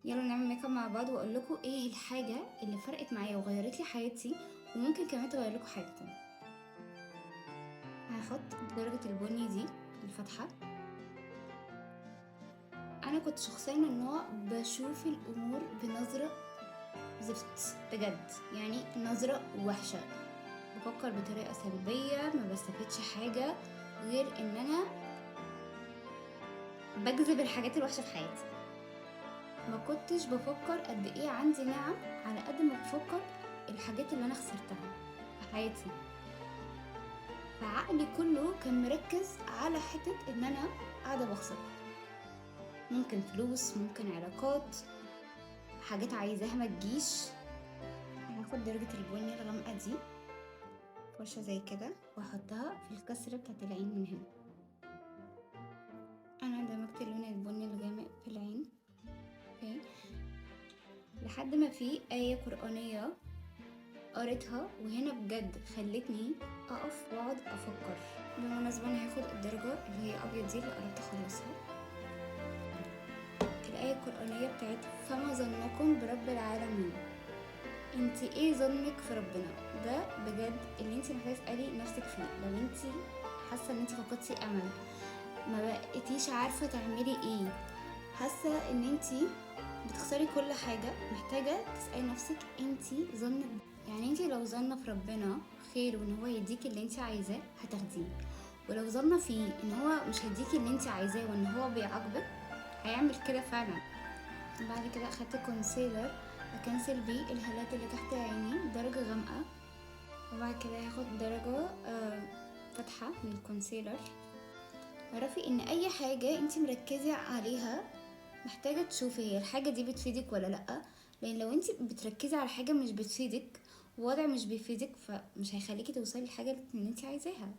يلا نعمل ميك اب مع بعض واقول لكم ايه الحاجه اللي فرقت معايا وغيرت لي حياتي، وممكن كمان تغير لكم حاجه تانية. هاخد درجه البني دي الفاتحه. انا كنت شخصيا من نوع بشوف الامور بنظره زفت بجد، يعني نظره وحشه، بفكر بطريقه سلبيه، ما بستفدش حاجه غير ان انا بجذب الحاجات الوحشه في حياتي. ما كنتش بفكر قد ايه عندي نعم على قد ما بفكر الحاجات اللي انا خسرتها في حياتي. فعقلي كله كان مركز على حتة ان انا قاعدة بخسر، ممكن فلوس، ممكن علاقات، حاجات عايزاها ما تجيش. هاخد درجة البني الغامقة دي فرشة زي كده واحطها في الكسرة بتاعت العين من هنا. انا دمجت اللون البني الغامق في العين. اوكي، لحد ما في آية قرآنية قريتها وهنا بجد خلتني اقف واقعد افكر. بالمناسبة انا هاخد الدرجة اللي هي ابيض دي اللي قربت اخلصها. الآية القرآنية بتاعت فما ظنكم برب العالمين. انت ايه ظنك في ربنا؟ ده بجد اللي انت محتاجة تسألي نفسك فيه. لو انت حاسة ان انت فقدتي امل، ما بقيتيش عارفة تعملي ايه، حاسة ان انت بتخسري كل حاجة، محتاجة تسألي نفسك انت ظنك. يعني انت لو ظنة في ربنا خير وان هو يديكي اللي انت عايزاه هتاخديه، ولو ظنة فيه ان هو مش هيديكي اللي انت عايزاه وان هو بيعاقبك هيعمل كده فعلا. بعد كده اخدت كونسيلر اكنسل بيه الهالات اللي تحت عيني درجة غامقة. وبعد كده هاخد درجة فاتحة من الكونسيلر. اعرفي ان اي حاجة انت مركزة عليها محتاجة تشوفي هي الحاجة دي بتفيدك ولا لأ، لان لو انت بتركزي على حاجة مش بتفيدك، ووضع مش بيفيدك، فمش هيخليكي توصلي للحاجة اللي انت عايزاها.